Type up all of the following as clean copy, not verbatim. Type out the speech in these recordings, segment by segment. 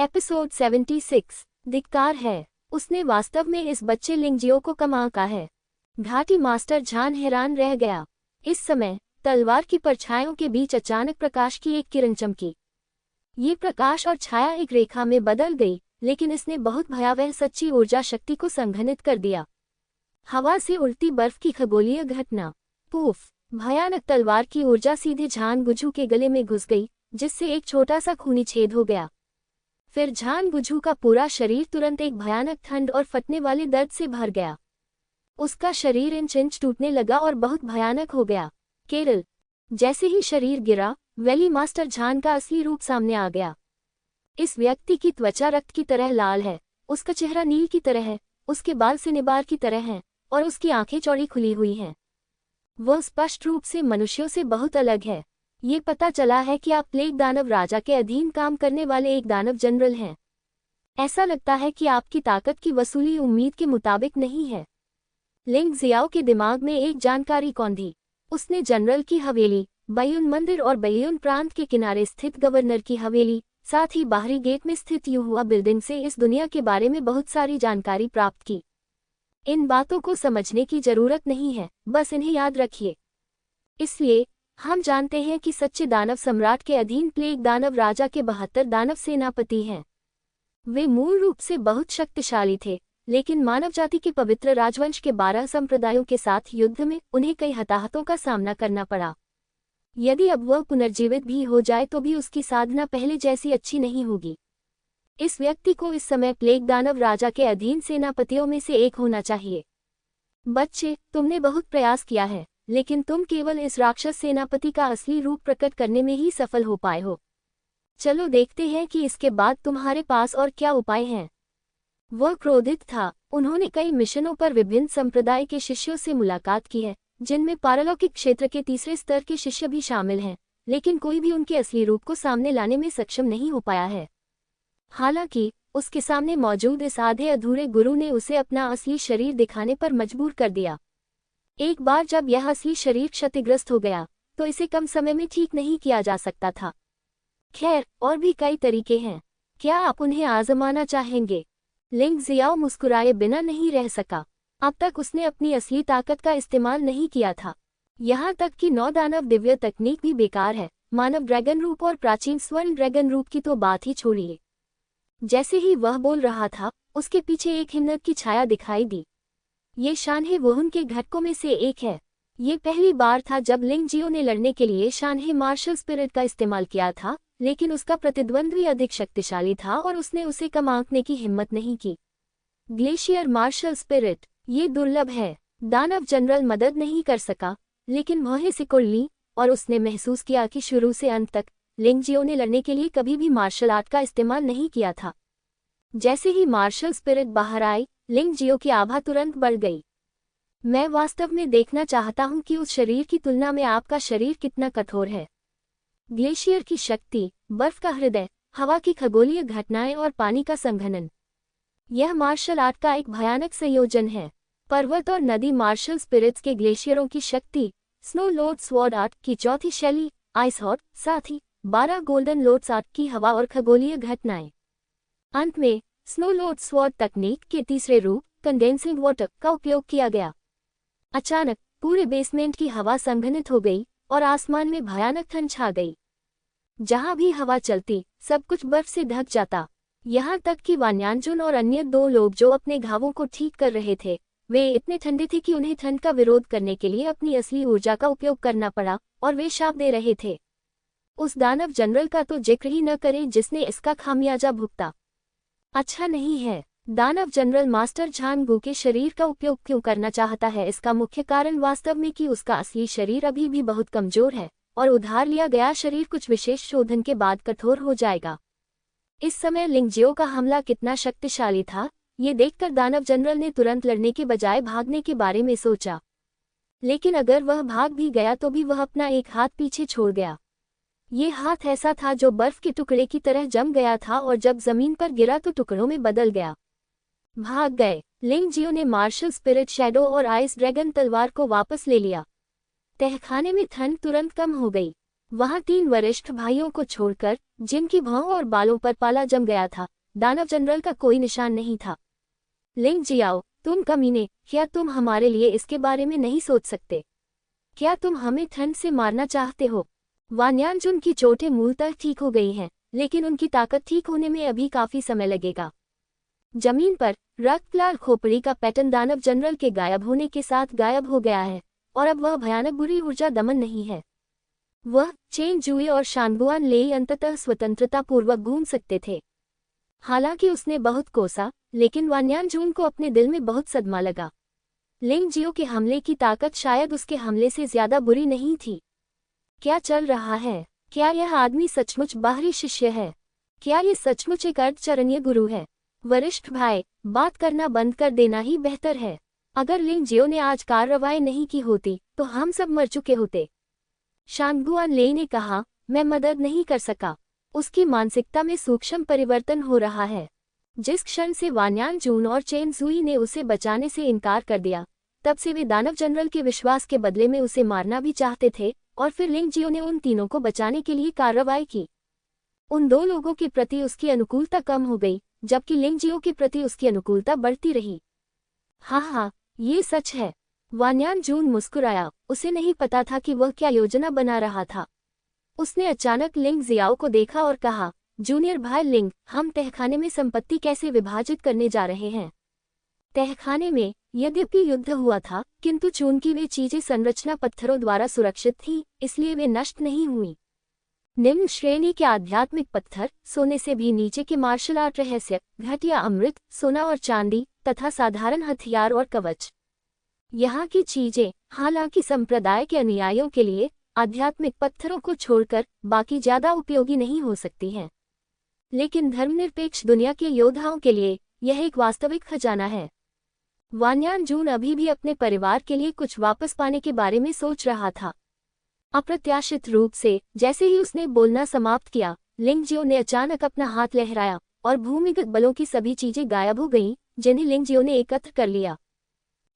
Episode 76 धिक्कार है। उसने वास्तव में इस बच्चे लिंगजियो को कम आंका है। घाटी मास्टर झान हैरान रह गया। इस समय तलवार की परछाइयों के बीच अचानक प्रकाश की एक किरण चमकी। ये प्रकाश और छाया एक रेखा में बदल गई, लेकिन इसने बहुत भयावह सच्ची ऊर्जा शक्ति को संघनित कर दिया। हवा से उड़ती बर्फ की खगोलीय घटना। पूफ! भयानक तलवार की ऊर्जा सीधे झान गुझू के गले में घुस गई, जिससे एक छोटा सा खूनी छेद हो गया। फिर झान गुझू का पूरा शरीर तुरंत एक भयानक ठंड और फटने वाले दर्द से भर गया। उसका शरीर इंच इंच टूटने लगा और बहुत भयानक हो गया। केरल! जैसे ही शरीर गिरा, वैली मास्टर झान का असली रूप सामने आ गया। इस व्यक्ति की त्वचा रक्त की तरह लाल है, उसका चेहरा नील की तरह है, उसके बाल सिनेबार की तरह हैं, और उसकी आंखें चौड़ी खुली हुई हैं। वह स्पष्ट रूप से मनुष्यों से बहुत अलग है। ये पता चला है कि आप प्लेग दानव राजा के अधीन काम करने वाले एक दानव जनरल हैं। ऐसा लगता है कि आपकी ताकत की वसूली उम्मीद के मुताबिक नहीं है। लिंग जियाओ के दिमाग में एक जानकारी कौंधी। उसने जनरल की हवेली, बैयुन मंदिर और बैयुन प्रांत के किनारे स्थित गवर्नर की हवेली, साथ ही बाहरी गेट में स्थित युहुआ बिल्डिंग से इस दुनिया के बारे में बहुत सारी जानकारी प्राप्त की। इन बातों को समझने की जरूरत नहीं है, बस इन्हें याद रखिए। इसलिए हम जानते हैं कि सच्चे दानव सम्राट के अधीन प्लेग दानव राजा के 72 दानव सेनापति हैं। वे मूल रूप से बहुत शक्तिशाली थे, लेकिन मानव जाति के पवित्र राजवंश के 12 संप्रदायों के साथ युद्ध में उन्हें कई हताहतों का सामना करना पड़ा। यदि अब वह पुनर्जीवित भी हो जाए तो भी उसकी साधना पहले जैसी अच्छी नहीं होगी। इस व्यक्ति को इस समय प्लेग दानव राजा के अधीन सेनापतियों में से एक होना चाहिए। बच्चे, तुमने बहुत प्रयास किया है, लेकिन तुम केवल इस राक्षस सेनापति का असली रूप प्रकट करने में ही सफल हो पाए हो। चलो देखते हैं कि इसके बाद तुम्हारे पास और क्या उपाय हैं। वह क्रोधित था। उन्होंने कई मिशनों पर विभिन्न संप्रदाय के शिष्यों से मुलाकात की है, जिनमें पारलौकिक क्षेत्र के तीसरे स्तर के शिष्य भी शामिल हैं, लेकिन कोई भी उनके असली रूप को सामने लाने में सक्षम नहीं हो पाया है। हालांकि उसके सामने मौजूद इस आधे अधूरे गुरु ने उसे अपना असली शरीर दिखाने पर मजबूर कर दिया। एक बार जब यह असली शरीर क्षतिग्रस्त हो गया, तो इसे कम समय में ठीक नहीं किया जा सकता था। खैर, और भी कई तरीके हैं। क्या आप उन्हें आजमाना चाहेंगे? लिंग जियाओ मुस्कुराए बिना नहीं रह सका। अब तक उसने अपनी असली ताकत का इस्तेमाल नहीं किया था। यहाँ तक कि 9 दानव दिव्य तकनीक भी बेकार है। मानव ड्रैगन रूप और प्राचीन स्वर्ण ड्रैगन रूप की तो बात ही छोड़िए। जैसे ही वह बोल रहा था, उसके पीछे एक हिम्मत की छाया दिखाई दी। ये शानहे वुहुन के घटकों में से एक है। ये पहली बार था जब लिंगजियो ने लड़ने के लिए शानहे मार्शल स्पिरिट का इस्तेमाल किया था, लेकिन उसका प्रतिद्वंद्वी अधिक शक्तिशाली था और उसने उसे कम आंकने की हिम्मत नहीं की। ग्लेशियर मार्शल स्पिरिट, ये दुर्लभ है। दानव जनरल मदद नहीं कर सका, लेकिन वह सिकुड़ ली, और उसने महसूस किया कि शुरू से अंत तक लिंगजियो ने लड़ने के लिए कभी भी मार्शल आर्ट का इस्तेमाल नहीं किया था। जैसे ही मार्शल स्पिरिट बाहर आई, लिंगजियो की आभा तुरंत बढ़ गई। मैं वास्तव में देखना चाहता हूं कि उस शरीर की तुलना में आपका शरीर कितना कठोर है। ग्लेशियर की शक्ति, बर्फ का हृदय, हवा की खगोलीय घटनाएं और पानी का संघनन। यह मार्शल आर्ट का एक भयानक संयोजन है। पर्वत और नदी मार्शल स्पिरिट्स के ग्लेशियरों की शक्ति, स्नो लॉर्ड स्वॉर्ड आर्ट की चौथी शैली आइस हॉट, साथ ही 12 गोल्डन लॉर्ड्स आर्ट की हवा और खगोलीय घटनाएं। अंत में स्नो लॉर्ड स्वॉर्ड तकनीक के तीसरे रूप कंडेंसिंग वाटर का उपयोग किया गया। अचानक पूरे बेसमेंट की हवा संघनित हो गई और आसमान में भयानक ठंड छा गई। जहां भी हवा चलती, सब कुछ बर्फ से ढक जाता। यहां तक कि वान्यांजुन और अन्य 2 लोग जो अपने घावों को ठीक कर रहे थे, वे इतने ठंडे थे कि उन्हें ठंड का विरोध करने के लिए अपनी असली ऊर्जा का उपयोग करना पड़ा, और वे शाप दे रहे थे। उस दानव जनरल का तो जिक्र ही न करें जिसने इसका खामियाजा भुगता। अच्छा नहीं है। दानव जनरल मास्टर झान गु के शरीर का उपयोग क्यों करना चाहता है? इसका मुख्य कारण वास्तव में कि उसका असली शरीर अभी भी बहुत कमजोर है, और उधार लिया गया शरीर कुछ विशेष शोधन के बाद कठोर हो जाएगा। इस समय लिंगजियो का हमला कितना शक्तिशाली था, ये देखकर दानव जनरल ने तुरंत लड़ने के बजाय भागने के बारे में सोचा। लेकिन अगर वह भाग भी गया तो भी वह अपना एक हाथ पीछे छोड़ गया। ये हाथ ऐसा था जो बर्फ के टुकड़े की तरह जम गया था, और जब जमीन पर गिरा तो टुकड़ों में बदल गया। भाग गए। लिंगजियो ने मार्शल स्पिरिट शैडो और आइस ड्रैगन तलवार को वापस ले लिया। तहखाने में ठंड तुरंत कम हो गई। वहां 3 वरिष्ठ भाइयों को छोड़कर, जिनकी भौं और बालों पर पाला जम गया था, दानव जनरल का कोई निशान नहीं था। लिंग जियाओ, तुम कमीने, क्या तुम हमारे लिए इसके बारे में नहीं सोच सकते? क्या तुम हमें ठंड से मारना चाहते हो? वान्यानजुन की चोटें मूलतः ठीक हो गई हैं, लेकिन उनकी ताकत ठीक होने में अभी काफी समय लगेगा। जमीन पर रक्त लाल खोपड़ी का पैटर्न दानव जनरल के गायब होने के साथ गायब हो गया है, और अब वह भयानक बुरी ऊर्जा दमन नहीं है। वह चेन जुई और शानगुआन लेई अंततः स्वतंत्रता पूर्वक घूम सकते थे। हालांकि उसने बहुत कोसा, लेकिन वान्यानजुन को अपने दिल में बहुत सदमा लगा। लिंग जियो के हमले की ताकत शायद उसके हमले से ज्यादा बुरी नहीं थी। क्या चल रहा है? क्या यह आदमी सचमुच बाहरी शिष्य है? क्या ये सचमुच एक अर्धचरणीय गुरु है? वरिष्ठ भाई, बात करना बंद कर देना ही बेहतर है। अगर लिंग जियो ने आज कार्रवाई नहीं की होती तो हम सब मर चुके होते। शानगुआन लेई ने कहा, मैं मदद नहीं कर सका। उसकी मानसिकता में सूक्ष्म परिवर्तन हो रहा है। जिस क्षण से वान्यानजुन और चेन जुई ने उसे बचाने से इनकार कर दिया, तब से वे दानव जनरल के विश्वास के बदले में उसे मारना भी चाहते थे, और फिर लिंग जियो ने उन तीनों को बचाने के लिए कार्रवाई की। उन 2 लोगों के प्रति उसकी अनुकूलता कम हो गई, जबकि लिंग जियो के प्रति उसकी अनुकूलता बढ़ती रही। हाँ, ये सच है। वान्यानजुन मुस्कुराया। उसे नहीं पता था कि वह क्या योजना बना रहा था। उसने अचानक लिंग जियाओ को देखा और कहा, जूनियर भाई लिंग, हम तहखाने में संपत्ति कैसे विभाजित करने जा रहे हैं? तहखाने में यद्यपि युद्ध हुआ था, किंतु चूंकि वे चीजें संरचना पत्थरों द्वारा सुरक्षित थीं, इसलिए वे नष्ट नहीं हुई। निम्न श्रेणी के आध्यात्मिक पत्थर, सोने से भी नीचे के मार्शल आर्ट रहस्य, घटिया अमृत, सोना और चांदी, तथा साधारण हथियार और कवच। यहाँ की चीजें, हालांकि संप्रदाय के अनुयायियों के लिए, आध्यात्मिक पत्थरों को छोड़कर बाकी ज्यादा उपयोगी नहीं हो सकती हैं। लेकिन धर्मनिरपेक्ष दुनिया के योद्धाओं के लिए यह एक वास्तविक खजाना है। वान्यानजुन अभी भी अपने परिवार के लिए कुछ वापस पाने के बारे में सोच रहा था। अप्रत्याशित रूप से, जैसे ही उसने बोलना समाप्त किया, लिंग जियो ने अचानक अपना हाथ लहराया, और भूमिगत बलों की सभी चीजें गायब हो गईं, जिन्हें लिंग जियो ने एकत्र कर लिया।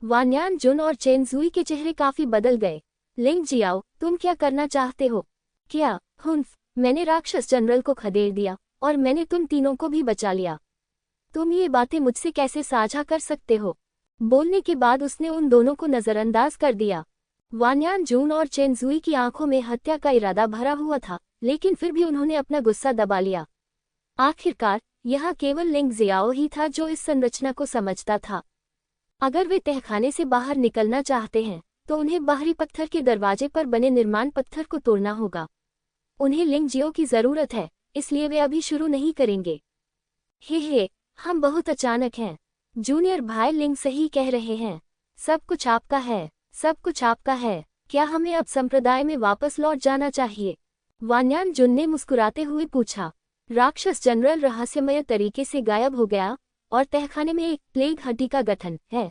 वान्यानजुन और चेन जुई के चेहरे काफी बदल गए। लिंग जियाओ, तुम क्या करना चाहते हो? क्या? हुन्फ, मैंने राक्षस जनरल को खदेड़ दिया, और मैंने तुम तीनों को भी बचा लिया। तुम ये बातें मुझसे कैसे साझा कर सकते हो? बोलने के बाद उसने उन दोनों को नजरअंदाज कर दिया। वान्यानजुन और चेन जुई की आंखों में हत्या का इरादा भरा हुआ था, लेकिन फिर भी उन्होंने अपना गुस्सा दबा लिया। आखिरकार, यहाँ केवल लिंग जियाओ ही था जो इस संरचना को समझता था। अगर वे तहखाने से बाहर निकलना चाहते हैं, तो उन्हें बाहरी पत्थर के दरवाजे पर बने निर्माण पत्थर को तोड़ना होगा। उन्हें लिंग जियो की जरूरत है, इसलिए वे अभी शुरू नहीं करेंगे। हे, हम बहुत अचानक हैं। जूनियर भाई लिंग सही कह रहे हैं। सब कुछ आपका है, सब कुछ आपका है। क्या हमें अब संप्रदाय में वापस लौट जाना चाहिए? वान्यानजुन ने मुस्कुराते हुए पूछा। राक्षस जनरल रहस्यमय तरीके से गायब हो गया, और तहखाने में एक प्लेग हड्डी का गठन है।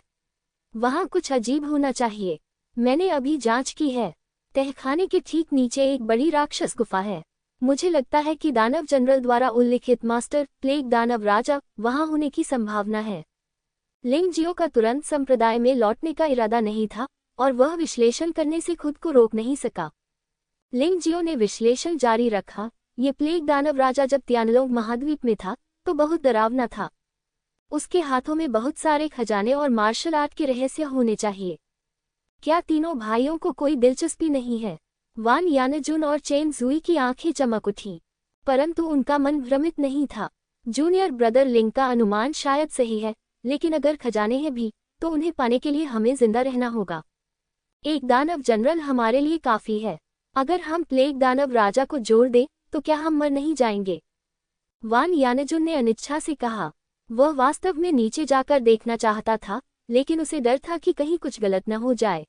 वहाँ कुछ अजीब होना चाहिए। मैंने अभी जांच की है। तहखाने के ठीक नीचे एक बड़ी राक्षस गुफा है। मुझे लगता है कि दानव जनरल द्वारा उल्लिखित मास्टर प्लेग दानव राजा वहाँ होने की संभावना है। लिंग जियो का तुरंत संप्रदाय में लौटने का इरादा नहीं था, और वह विश्लेषण करने से खुद को रोक नहीं सका। लिंग जियो ने विश्लेषण जारी रखा। ये प्लेग दानव राजा जब तियानलोंग महाद्वीप में था, तो बहुत डरावना था। उसके हाथों में बहुत सारे खजाने और मार्शल आर्ट के रहस्य होने चाहिए। क्या तीनों भाइयों को कोई दिलचस्पी नहीं है? वान यानजुन और चेन जुई की आंखें चमक उठी, परंतु उनका मन भ्रमित नहीं था। जूनियर ब्रदर लिंग का अनुमान शायद सही है, लेकिन अगर खजाने हैं भी, तो उन्हें पाने के लिए हमें जिंदा रहना होगा। एक दानव जनरल हमारे लिए काफी है। अगर हम प्लेग दानव राजा को जोड़ दें, तो क्या हम मर नहीं जाएंगे? वान यानजुन ने अनिच्छा से कहा। वह वास्तव में नीचे जाकर देखना चाहता था, लेकिन उसे डर था कि कहीं कुछ गलत न हो जाए।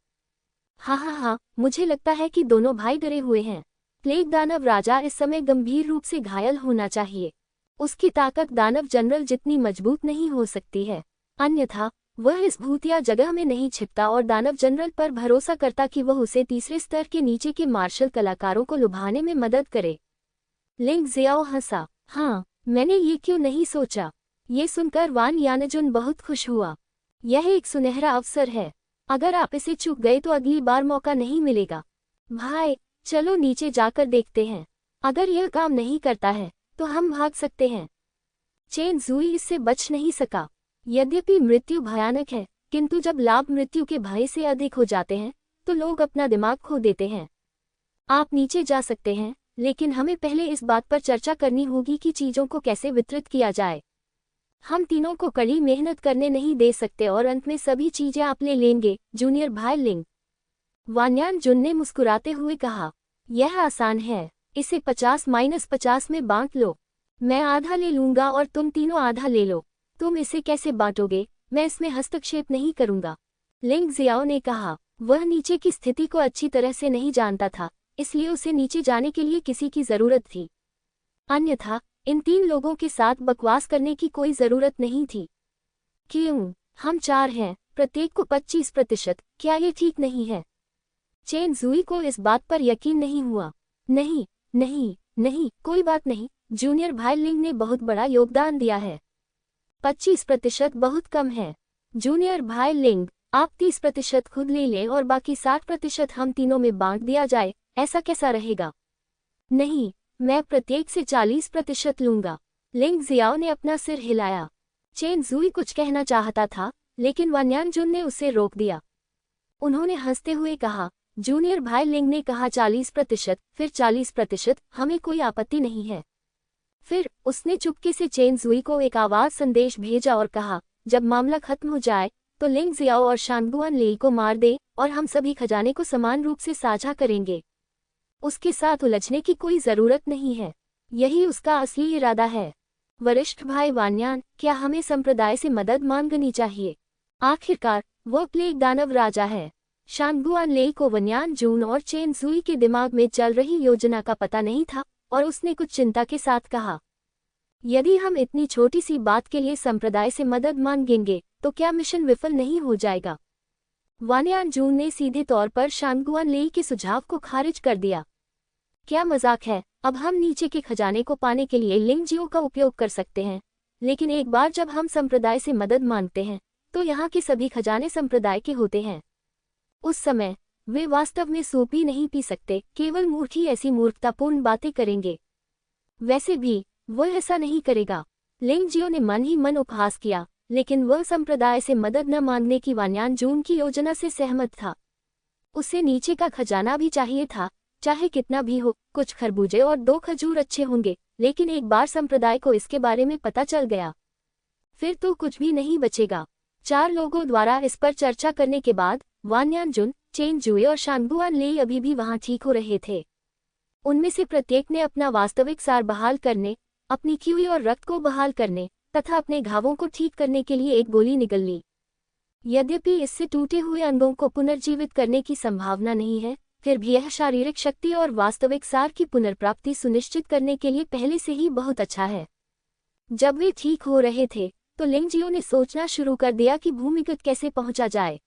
हाँ, मुझे लगता है कि दोनों भाई डरे हुए हैं। प्लेग दानव राजा इस समय गंभीर रूप से घायल होना चाहिए। उसकी ताकत दानव जनरल जितनी मजबूत नहीं हो सकती है, अन्यथा वह इस भूतिया जगह में नहीं छिपता और दानव जनरल पर भरोसा करता कि वह उसे तीसरे स्तर के नीचे के मार्शल कलाकारों को लुभाने में मदद करे। लिंग जियाओ हंसा। हाँ, मैंने ये क्यों नहीं सोचा। ये सुनकर वान यानजुन बहुत खुश हुआ। यह एक सुनहरा अवसर है। अगर आप इसे चूक गए तो अगली बार मौका नहीं मिलेगा। भाई, चलो नीचे जाकर देखते हैं, अगर यह काम नहीं करता है तो हम भाग सकते हैं। चेन जुई इससे बच नहीं सका। यद्यपि मृत्यु भयानक है, किंतु जब लाभ मृत्यु के भय से अधिक हो जाते हैं तो लोग अपना दिमाग खो देते हैं। आप नीचे जा सकते हैं, लेकिन हमें पहले इस बात पर चर्चा करनी होगी कि चीजों को कैसे वितरित किया जाए। हम तीनों को कड़ी मेहनत करने नहीं दे सकते और अंत में सभी चीजें आप ले लेंगे, जूनियर भाई लिंग। वान्यान जुन ने मुस्कुराते हुए कहा, यह आसान है, इसे 50-50 में बांट लो। मैं आधा ले लूंगा और तुम तीनों आधा ले लो। तुम इसे कैसे बांटोगे, मैं इसमें हस्तक्षेप नहीं करूंगा, लिंग जियाओ ने कहा। वह नीचे की स्थिति को अच्छी तरह से नहीं जानता था, इसलिए उसे नीचे जाने के लिए किसी की जरूरत थी। अन्यथा इन 3 लोगों के साथ बकवास करने की कोई जरूरत नहीं थी। क्यों, हम 4 हैं, प्रत्येक को 25%, क्या ये ठीक नहीं है? चेन जुई को इस बात पर यकीन नहीं हुआ। नहीं नहीं नहीं, कोई बात नहीं, जूनियर भाई लिंग ने बहुत बड़ा योगदान दिया है। 25% बहुत कम है। जूनियर भाई लिंग, आप 30% खुद ले लें और बाकी 60% हम तीनों में बांट दिया जाए, ऐसा कैसा रहेगा? नहीं, मैं प्रत्येक से 40% लूंगा। लिंग जियाओ ने अपना सिर हिलाया। चेन जुई कुछ कहना चाहता था, लेकिन वान्यान जुन ने उसे रोक दिया। उन्होंने हंसते हुए कहा, जूनियर भाई लिंग ने कहा 40%, फिर 40%, हमें कोई आपत्ति नहीं है। फिर उसने चुपके से चेन जुई को एक आवाज संदेश भेजा और कहा, जब मामला खत्म हो जाए तो लिंग जियाओ और शानगुआन लेई को मार दे और हम सभी खजाने को समान रूप से साझा करेंगे। उसके साथ उलझने की कोई जरूरत नहीं है, यही उसका असली इरादा है। वरिष्ठ भाई वान्यान, क्या हमें संप्रदाय से मदद मांगनी चाहिए? आखिरकार वह प्लेग दानव राजा है। शानगुआन लेई को वान्यान जुन और चेन जुई के दिमाग में चल रही योजना का पता नहीं था और उसने कुछ चिंता के साथ कहा, यदि हम इतनी छोटी सी बात के लिए संप्रदाय से मदद मांगेंगे तो क्या मिशन विफल नहीं हो जाएगा? वान्यान जुन ने सीधे तौर पर शानगुआन लेई के सुझाव को खारिज कर दिया। क्या मजाक है, अब हम नीचे के खजाने को पाने के लिए लिंगजियो का उपयोग कर सकते हैं, लेकिन एक बार जब हम संप्रदाय से मदद मांगते हैं तो यहाँ के सभी खजाने संप्रदाय के होते हैं। उस समय वे वास्तव में सूप ही नहीं पी सकते, केवल मूर्ख ही ऐसी मूर्खतापूर्ण बातें करेंगे। वैसे भी वह ऐसा नहीं करेगा। लिंगजियो ने मन ही मन उपहास किया, लेकिन वह संप्रदाय से मदद न मांगने की वान्यान जुन की योजना से सहमत था। उसे नीचे का खजाना भी चाहिए था, चाहे कितना भी हो। कुछ खरबूजे और 2 खजूर अच्छे होंगे, लेकिन एक बार संप्रदाय को इसके बारे में पता चल गया फिर तो कुछ भी नहीं बचेगा। 4 लोगों द्वारा इस पर चर्चा करने के बाद वान्यान जुन, चेन जुई और शानगुआन लेई अभी भी वहां ठीक हो रहे थे। उनमें से प्रत्येक ने अपना वास्तविक सार बहाल करने, अपनी कीवी और रक्त को बहाल करने तथा अपने घावों को ठीक करने के लिए एक गोली निगल ली। यद्यपि इससे टूटे हुए अंगों को पुनर्जीवित करने की संभावना नहीं है, फिर भी यह शारीरिक शक्ति और वास्तविक सार की पुनर्प्राप्ति सुनिश्चित करने के लिए पहले से ही बहुत अच्छा है। जब वे ठीक हो रहे थे तो लिंगजियो ने सोचना शुरू कर दिया कि भूमिगत कैसे पहुंचा जाए।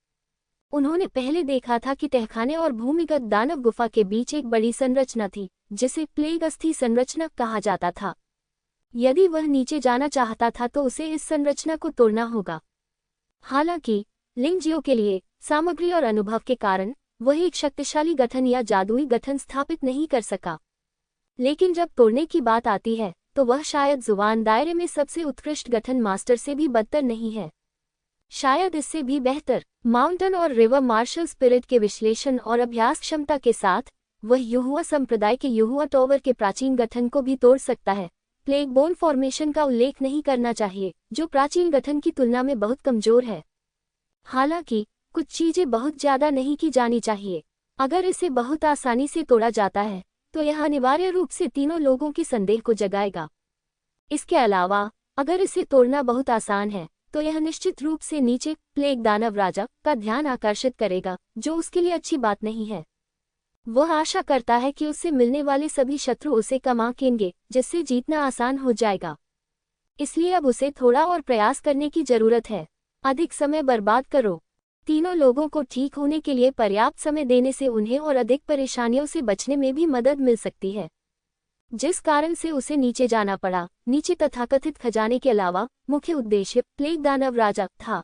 उन्होंने पहले देखा था कि तहखाने और भूमिगत दानव गुफा के बीच एक बड़ी संरचना थी, जिसे प्लेग अस्थि संरचना कहा जाता था। यदि वह नीचे जाना चाहता था तो उसे इस संरचना को तोड़ना होगा। हालांकि लिंगजियो के लिए सामग्री और अनुभव के कारण वह एक शक्तिशाली गठन या जादुई गठन स्थापित नहीं कर सका, लेकिन जब तोड़ने की बात आती है तो वह शायद जुबान दायरे में सबसे उत्कृष्ट गठन मास्टर से भी बदतर नहीं है, शायद इससे भी बेहतर। माउंटेन और रिवर मार्शल स्पिरिट के विश्लेषण और अभ्यास क्षमता के साथ वह युहुआ संप्रदाय के युहुआ टॉवर के प्राचीन गठन को भी तोड़ सकता है। प्लेग बोन फॉर्मेशन का उल्लेख नहीं करना चाहिए, जो प्राचीन गठन की तुलना में बहुत कमजोर है। हालांकि कुछ चीजें बहुत ज्यादा नहीं की जानी चाहिए। अगर इसे बहुत आसानी से तोड़ा जाता है तो यह अनिवार्य रूप से तीनों लोगों के संदेह को जगाएगा। इसके अलावा अगर इसे तोड़ना बहुत आसान है तो यह निश्चित रूप से नीचे प्लेग दानव राजा का ध्यान आकर्षित करेगा, जो उसके लिए अच्छी बात नहीं है। वह आशा करता है कि उससे मिलने वाले सभी शत्रु उसे कम आंकेंगे, जिससे जीतना आसान हो जाएगा। इसलिए अब उसे थोड़ा और प्रयास करने की जरूरत है। अधिक समय बर्बाद करो। तीनों लोगों को ठीक होने के लिए पर्याप्त समय देने से उन्हें और अधिक परेशानियों से बचने में भी मदद मिल सकती है। जिस कारण से उसे नीचे जाना पड़ा, नीचे तथाकथित खजाने के अलावा मुख्य उद्देश्य प्लेग दानव राजा था।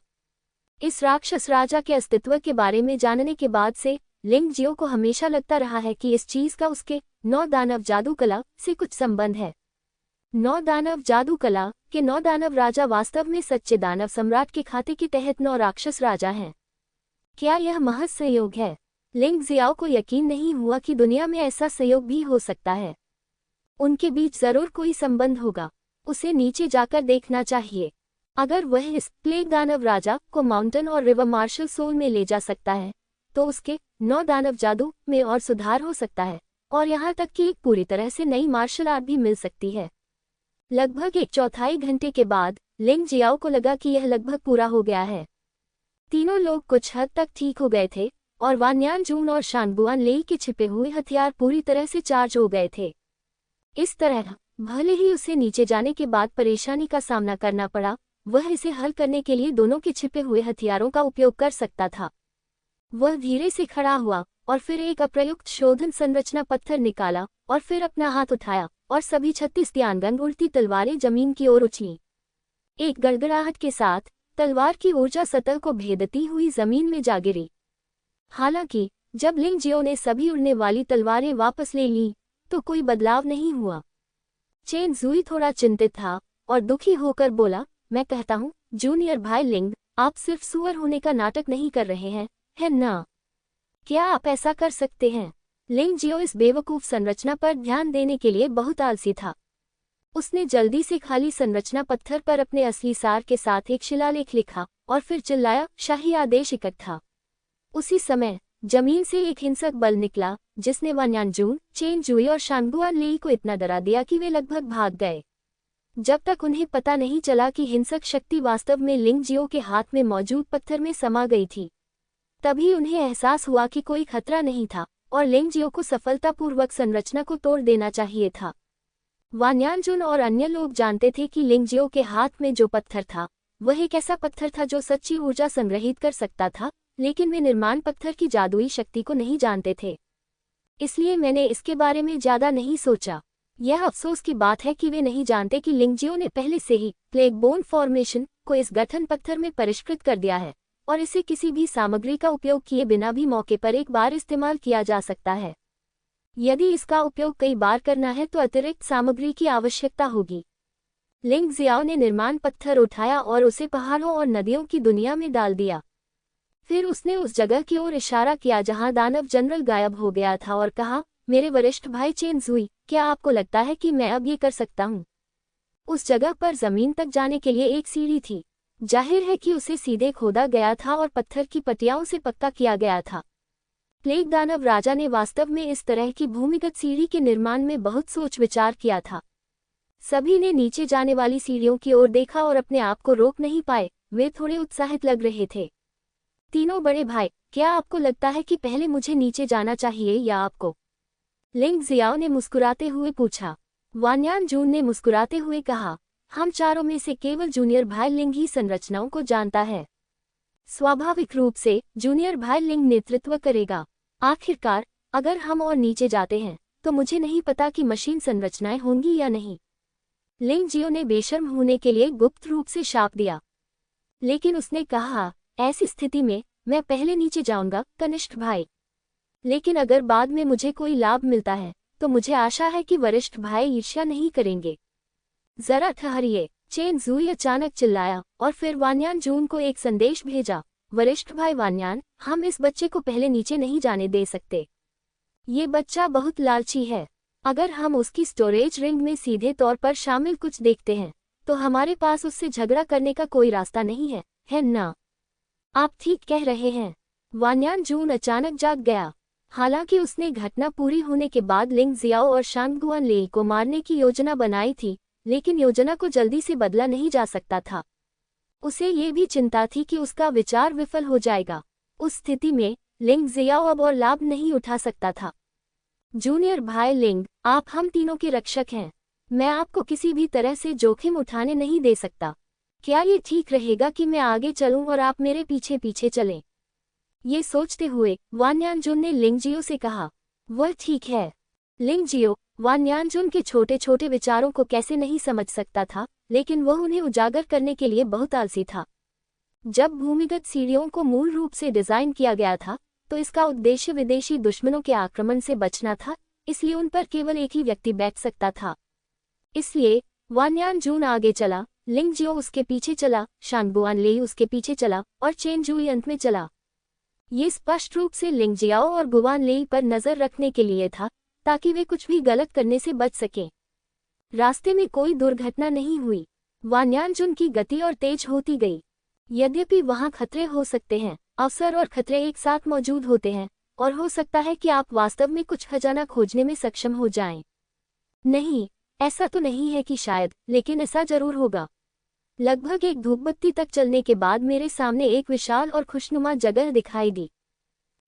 इस राक्षस राजा के अस्तित्व के बारे में जानने के बाद से लिंग जियो को हमेशा लगता रहा है कि इस चीज का उसके 9 दानव जादू कला से कुछ संबंध है। 9 दानव जादू कला के 9 दानव राजा वास्तव में सच्चे दानव सम्राट के खाते के तहत 9 राक्षस राजा हैं। क्या यह महज संयोग है? लिंग जियाओ को यकीन नहीं हुआ कि दुनिया में ऐसा संयोग भी हो सकता है। उनके बीच जरूर कोई संबंध होगा। उसे नीचे जाकर देखना चाहिए। अगर वह इस प्लेग दानव राजा को माउंटेन और रिवर मार्शल सोल में ले जा सकता है तो उसके 9 दानव जादू में और सुधार हो सकता है और यहाँ तक कि एक पूरी तरह से नई मार्शल आर्ट भी मिल सकती है। लगभग 1/4 घंटे के बाद लिंग जियाओ को लगा कि यह लगभग पूरा हो गया है। तीनों लोग कुछ हद तक ठीक हो गए थे और वान्यान जून और शांगबुआन लेई के छिपे हुए हथियार पूरी तरह से चार्ज हो गए थे। इस तरह भले ही उसे नीचे जाने के बाद परेशानी का सामना करना पड़ा, वह इसे हल करने के लिए दोनों के छिपे हुए हथियारों का उपयोग कर सकता था। वह धीरे से खड़ा हुआ और फिर एक अप्रयुक्त शोधन संरचना पत्थर निकाला और फिर अपना हाथ उठाया और सभी 36 त्यानगन उड़ती तलवारें जमीन की ओर उछली। एक गड़गड़ाहट के साथ तलवार की ऊर्जा सतह को भेदती हुई जमीन में जा गिरी। हालांकि जब लिंग जियो ने सभी उड़ने वाली तलवारें वापस ले लीं तो कोई बदलाव नहीं हुआ। चेन जुई थोड़ा चिंतित था और दुखी होकर बोला, मैं कहता हूँ जूनियर भाई लिंग, आप सिर्फ सुअर होने का नाटक नहीं कर रहे हैं, है ना? क्या आप ऐसा कर सकते हैं? लिंग जियो इस बेवकूफ संरचना पर ध्यान देने के लिए बहुत आलसी था। उसने जल्दी से खाली संरचना पत्थर पर अपने असली सार के साथ एक शिलालेख लिखा और फिर चिल्लाया, शाही आदेश इकट्ठा। उसी समय जमीन से एक हिंसक बल निकला जिसने वान्यानजून, चेन जुई और शांगबुआन लेई को इतना डरा दिया कि वे लगभग भाग गए। जब तक उन्हें पता नहीं चला कि हिंसक शक्ति वास्तव में लिंग जियो के हाथ में मौजूद पत्थर में समा गई थी, तभी उन्हें एहसास हुआ कि कोई खतरा नहीं था और लिंग जियो को सफलतापूर्वक संरचना को तोड़ देना चाहिए था। वान्यानजून और अन्य लोग जानते थे कि लिंग जियो के हाथ में जो पत्थर था वह एक ऐसा पत्थर था जो सच्ची ऊर्जा संग्रहित कर सकता था, लेकिन वे निर्माण पत्थर की जादुई शक्ति को नहीं जानते थे। इसलिए मैंने इसके बारे में ज्यादा नहीं सोचा। यह अफसोस की बात है कि वे नहीं जानते कि लिंग जियो ने पहले से ही प्लेग बोन फॉर्मेशन को इस गठन पत्थर में परिष्कृत कर दिया है और इसे किसी भी सामग्री का उपयोग किए बिना भी मौके पर एक बार इस्तेमाल किया जा सकता है। यदि इसका उपयोग कई बार करना है तो अतिरिक्त सामग्री की आवश्यकता होगी। लिंग जियाओ ने निर्माण पत्थर उठाया और उसे पहाड़ों और नदियों की दुनिया में डाल दिया। फिर उसने उस जगह की ओर इशारा किया जहां दानव जनरल गायब हो गया था और कहा, मेरे वरिष्ठ भाई चेन जुई, क्या आपको लगता है कि मैं अब ये कर सकता हूँ? उस जगह पर जमीन तक जाने के लिए एक सीढ़ी थी। जाहिर है कि उसे सीधे खोदा गया था और पत्थर की पटियाओं से पक्का किया गया था। प्लेग दानव राजा ने वास्तव में इस तरह की भूमिगत सीढ़ी के निर्माण में बहुत सोच विचार किया था। सभी ने नीचे जाने वाली सीढ़ियों की ओर देखा और अपने आप को रोक नहीं पाए। वे थोड़े उत्साहित लग रहे थे। तीनों बड़े भाई, क्या आपको लगता है कि पहले मुझे नीचे जाना चाहिए या आपको? लिंग जियाओ ने मुस्कुराते हुए पूछा। वान्यानजून ने मुस्कुराते हुए कहा, हम चारों में से केवल जूनियर भाई लिंग ही संरचनाओं को जानता है। स्वाभाविक रूप से जूनियर भाई लिंग नेतृत्व करेगा। आखिरकार अगर हम और नीचे जाते हैं तो मुझे नहीं पता कि मशीन संरचनाएं होंगी या नहीं। लिंग जियो ने बेशर्म होने के लिए गुप्त रूप से शाप दिया, लेकिन उसने कहा, ऐसी स्थिति में मैं पहले नीचे जाऊंगा कनिष्ठ भाई। लेकिन अगर बाद में मुझे कोई लाभ मिलता है तो मुझे आशा है कि वरिष्ठ भाई ईर्ष्या नहीं करेंगे। जरा ठहरिए, चेन जुई अचानक चिल्लाया और फिर वान्यानजून को एक संदेश भेजा, वरिष्ठ भाई वान्यान, हम इस बच्चे को पहले नीचे नहीं जाने दे सकते। ये बच्चा बहुत लालची है। अगर हम उसकी स्टोरेज रिंग में सीधे तौर पर शामिल कुछ देखते हैं तो हमारे पास उससे झगड़ा करने का कोई रास्ता नहीं है ना? आप ठीक कह रहे हैं। वान्यानजून अचानक जाग गया। हालांकि उसने घटना पूरी होने के बाद लिंग जियाओ और शांगबुआन लेई को मारने की योजना बनाई थी, लेकिन योजना को जल्दी से बदला नहीं जा सकता था। उसे ये भी चिंता थी कि उसका विचार विफल हो जाएगा। उस स्थिति में लिंग जियाओ अब और लाभ नहीं उठा सकता था। जूनियर भाई लिंग, आप हम तीनों के रक्षक हैं। मैं आपको किसी भी तरह से जोखिम उठाने नहीं दे सकता। क्या ये ठीक रहेगा कि मैं आगे चलूं और आप मेरे पीछे पीछे चलें? ये सोचते हुए वान्यानजून ने लिंग जियो से कहा, वह ठीक है। लिंग जियो वान्यानजून के छोटे छोटे विचारों को कैसे नहीं समझ सकता था, लेकिन वह उन्हें उजागर करने के लिए बहुत आलसी था। जब भूमिगत सीढ़ियों को मूल रूप से डिजाइन किया गया था तो इसका उद्देश्य विदेशी दुश्मनों के आक्रमण से बचना था, इसलिए उन पर केवल एक ही व्यक्ति बैठ सकता था। इसलिए वान्यानजून आगे चला, लिंगजियो उसके पीछे चला, शांगगुआनलेई उसके पीछे चला और चेनजुई अंत में चला। ये स्पष्ट रूप से लिंगजियाओ और गुआनलेई पर नजर रखने के लिए था, ताकि वे कुछ भी गलत करने से बच सकें। रास्ते में कोई दुर्घटना नहीं हुई। वान्यानजुन की गति और तेज होती गई। यद्यपि वहां खतरे हो सकते हैं, अवसर और खतरे एक साथ मौजूद होते हैं, और हो सकता है कि आप वास्तव में कुछ खजाना खोजने में सक्षम हो जाएं। नहीं, ऐसा तो नहीं है कि शायद, लेकिन ऐसा जरूर होगा। लगभग एक धूपबत्ती तक चलने के बाद मेरे सामने एक विशाल और खुशनुमा जगह दिखाई दी।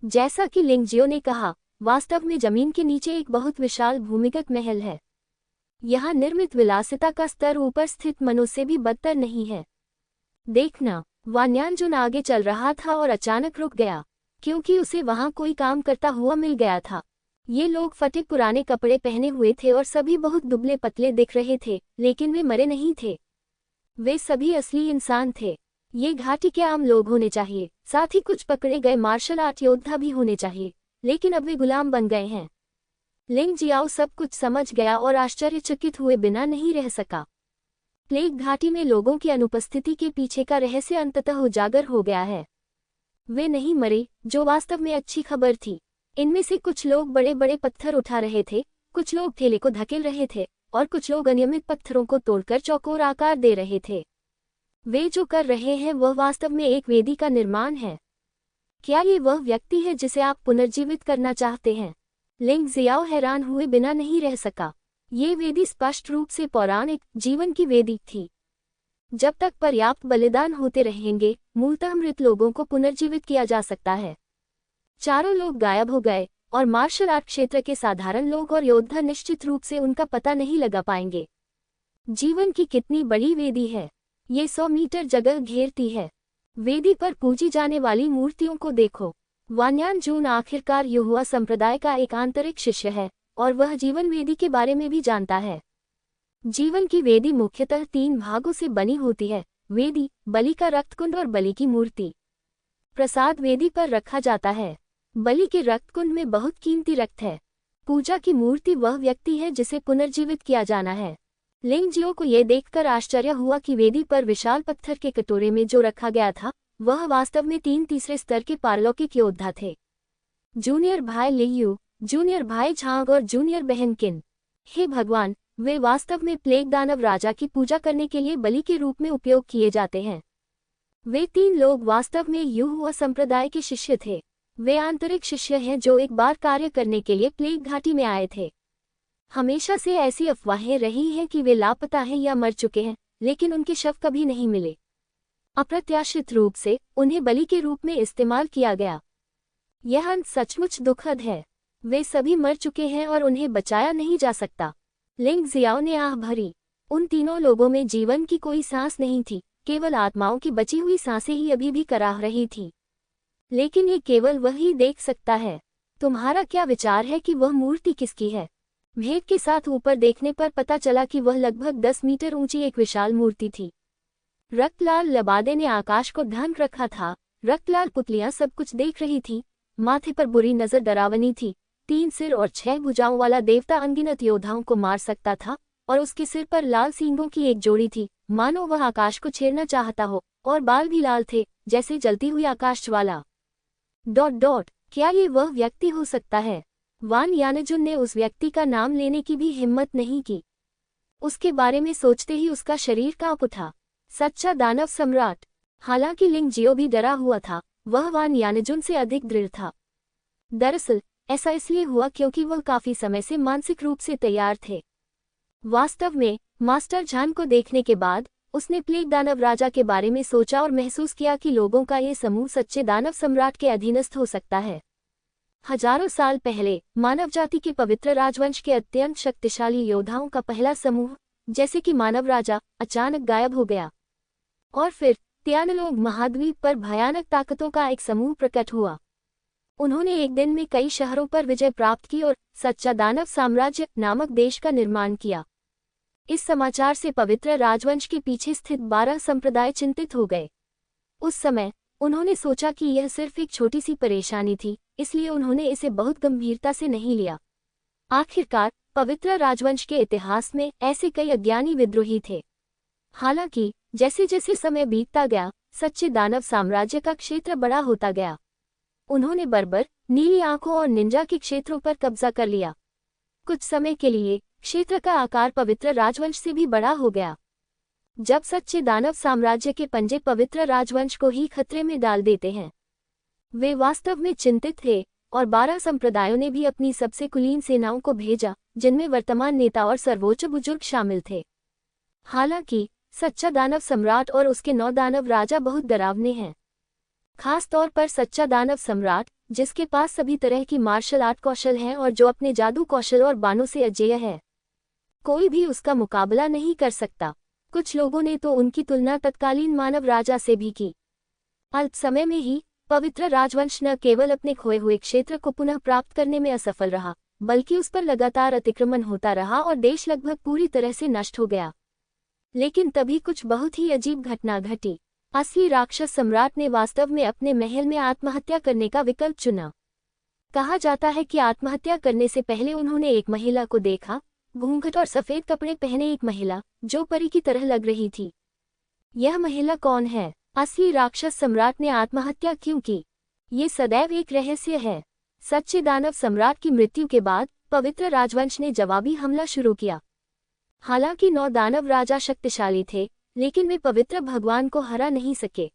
जैसा कि लिंगजियो ने कहा, वास्तव में जमीन के नीचे एक बहुत विशाल भूमिगत महल है। यहाँ निर्मित विलासिता का स्तर ऊपर स्थित मनों से भी बदतर नहीं है। देखना, वान्यानजुन आगे चल रहा था और अचानक रुक गया, क्योंकि उसे वहां कोई काम करता हुआ मिल गया था। ये लोग फटे पुराने कपड़े पहने हुए थे और सभी बहुत दुबले पतले दिख रहे थे, लेकिन वे मरे नहीं थे। वे सभी असली इंसान थे। ये घाटी के आम लोग होने चाहिए, साथ ही कुछ पकड़े गए मार्शल आर्ट योद्धा भी होने चाहिए, लेकिन अब वे गुलाम बन गए हैं। लिंगजियाओ सब कुछ समझ गया और आश्चर्यचकित हुए बिना नहीं रह सका। प्लेग घाटी में लोगों की अनुपस्थिति के पीछे का रहस्य अंततः उजागर हो गया है। वे नहीं मरे, जो वास्तव में अच्छी खबर थी। इनमें से कुछ लोग बड़े बड़े पत्थर उठा रहे थे, कुछ लोग थैले को धकेल रहे थे, और कुछ लोग अनियमित पत्थरों को तोड़कर चौकोर आकार दे रहे थे। वे जो कर रहे हैं वह वास्तव में एक वेदी का निर्माण है। क्या ये वह व्यक्ति है जिसे आप पुनर्जीवित करना चाहते हैं? लिंगजियाओ हैरान हुए बिना नहीं रह सका। ये वेदी स्पष्ट रूप से पौराणिक जीवन की वेदी थी। जब तक पर्याप्त बलिदान होते रहेंगे, मूलतः मृत लोगों को पुनर्जीवित किया जा सकता है। चारों लोग गायब हो गए, और मार्शल आर्ट क्षेत्र के साधारण लोग और योद्धा निश्चित रूप से उनका पता नहीं लगा पाएंगे। जीवन की कितनी बड़ी वेदी है! ये 100 मीटर जगह घेरती है। वेदी पर पूजी जाने वाली मूर्तियों को देखो। वान्यानजून आखिरकार युहुआ संप्रदाय का एक आंतरिक शिष्य है, और वह जीवन वेदी के बारे में भी जानता है। जीवन की वेदी मुख्यतः 3 भागों से बनी होती है: वेदी, बलि का रक्तकुंड और बलि की मूर्ति। प्रसाद वेदी पर रखा जाता है। बलि के रक्तकुंड में बहुत कीमती रक्त है। पूजा की मूर्ति वह व्यक्ति है जिसे पुनर्जीवित किया जाना है। लिंगजियो को यह देखकर आश्चर्य हुआ कि वेदी पर विशाल पत्थर के कटोरे में जो रखा गया था, वह वास्तव में 3 तीसरे स्तर के पारलौकिक योद्धा थे। जूनियर भाई लियू, जूनियर भाई झांग और जूनियर बहन किन। हे भगवान, वे वास्तव में प्लेग दानव राजा की पूजा करने के लिए बलि के रूप में उपयोग किए जाते हैं। वे 3 लोग वास्तव में युहुआ संप्रदाय के शिष्य थे। वे आंतरिक शिष्य हैं जो एक बार कार्य करने के लिए प्लेग घाटी में आए थे। हमेशा से ऐसी अफवाहें रही हैं कि वे लापता हैं या मर चुके हैं, लेकिन उनके शव कभी नहीं मिले। अप्रत्याशित रूप से उन्हें बलि के रूप में इस्तेमाल किया गया। यह अंत सचमुच दुखद है। वे सभी मर चुके हैं और उन्हें बचाया नहीं जा सकता। लिंगजियाओ ने आह भरी। उन तीनों लोगों में जीवन की कोई सांस नहीं थी, केवल आत्माओं की बची हुई सांसें ही अभी भी कराह रही थी। लेकिन ये केवल वही देख सकता है। तुम्हारा क्या विचार है कि वह मूर्ति किसकी है? भेद के साथ ऊपर देखने पर पता चला कि वह लगभग 10 मीटर ऊंची एक विशाल मूर्ति थी। रक्तलाल लबादे ने आकाश को ढक रखा था। रक्तलाल पुतलियां सब कुछ देख रही थी। माथे पर बुरी नजर डरावनी थी। 3 सिर और 6 भुजाओं वाला देवता अनगिनत योद्धाओं को मार सकता था, और उसके सिर पर लाल सींगों की एक जोड़ी थी, मानो वह आकाश को छेड़ना चाहता हो, और बाल भी लाल थे, जैसे जलती हुई आकाशज्वाला। क्या ये वह व्यक्ति हो सकता है? वान्यानजुन ने उस व्यक्ति का नाम लेने की भी हिम्मत नहीं की। उसके बारे में सोचते ही उसका शरीर कांप उठा। सच्चा दानव सम्राट। हालांकि लिंगजियो भी डरा हुआ था, वह वान्यानजुन से अधिक दृढ़ था। दरअसल ऐसा इसलिए हुआ क्योंकि वह काफी समय से मानसिक रूप से तैयार थे। वास्तव में मास्टर झान को देखने के बाद उसने प्लेग दानव राजा के बारे में सोचा और महसूस किया कि लोगों का ये समूह सच्चे दानव सम्राट के अधीनस्थ हो सकता है। हजारों साल पहले मानव जाति के पवित्र राजवंश के अत्यंत शक्तिशाली योद्धाओं का पहला समूह, जैसे कि मानव राजा, अचानक गायब हो गया। और फिर त्यानलोग महाद्वीप पर भयानक ताकतों का एक समूह प्रकट हुआ। उन्होंने एक दिन में कई शहरों पर विजय प्राप्त की और सच्चा दानव साम्राज्य नामक देश का निर्माण किया। इस समाचार से पवित्र राजवंश के पीछे स्थित 12 संप्रदाय चिंतित हो गए। उस समय उन्होंने सोचा कि यह सिर्फ एक छोटी सी परेशानी थी, इसलिए उन्होंने इसे बहुत गंभीरता से नहीं लिया। आखिरकार पवित्र राजवंश के इतिहास में ऐसे कई अज्ञानी विद्रोही थे। हालांकि जैसे जैसे समय बीतता गया, सच्चे दानव साम्राज्य का क्षेत्र बड़ा होता गया। उन्होंने बर्बर, नीली आंखों और निंजा के क्षेत्रों पर कब्जा कर लिया। कुछ समय के लिए क्षेत्र का आकार पवित्र राजवंश से भी बड़ा हो गया। जब सच्चे दानव साम्राज्य के पंजे पवित्र राजवंश को ही खतरे में डाल देते हैं। वे वास्तव में चिंतित थे और 12 संप्रदायों ने भी अपनी सबसे कुलीन सेनाओं को भेजा, जिनमें वर्तमान नेता और सर्वोच्च बुजुर्ग शामिल थे। हालांकि सच्चा दानव सम्राट और उसके 9 दानव राजा बहुत डरावने हैं। खास तौर पर सच्चा दानव सम्राट, जिसके पास सभी तरह की मार्शल आर्ट कौशल है और जो अपने जादू कौशल और बाणों से अजेय है। कोई भी उसका मुकाबला नहीं कर सकता। कुछ लोगों ने तो उनकी तुलना तत्कालीन मानव राजा से भी की। अल्प समय में ही पवित्र राजवंश न केवल अपने खोए हुए क्षेत्र को पुनः प्राप्त करने में असफल रहा, बल्कि उस पर लगातार अतिक्रमण होता रहा और देश लगभग पूरी तरह से नष्ट हो गया। लेकिन तभी कुछ बहुत ही अजीब घटना घटी। असली राक्षस सम्राट ने वास्तव में अपने महल में आत्महत्या करने का विकल्प चुना। कहा जाता है कि आत्महत्या करने से पहले उन्होंने एक महिला को देखा, घूंघट और सफेद कपड़े पहने एक महिला, जो परी की तरह लग रही थी। यह महिला कौन है? असली राक्षस सम्राट ने आत्महत्या क्यों की? ये सदैव एक रहस्य है। सच्चे दानव सम्राट की मृत्यु के बाद पवित्र राजवंश ने जवाबी हमला शुरू किया। हालांकि 9 दानव राजा शक्तिशाली थे, लेकिन वे पवित्र भगवान को हरा नहीं सके।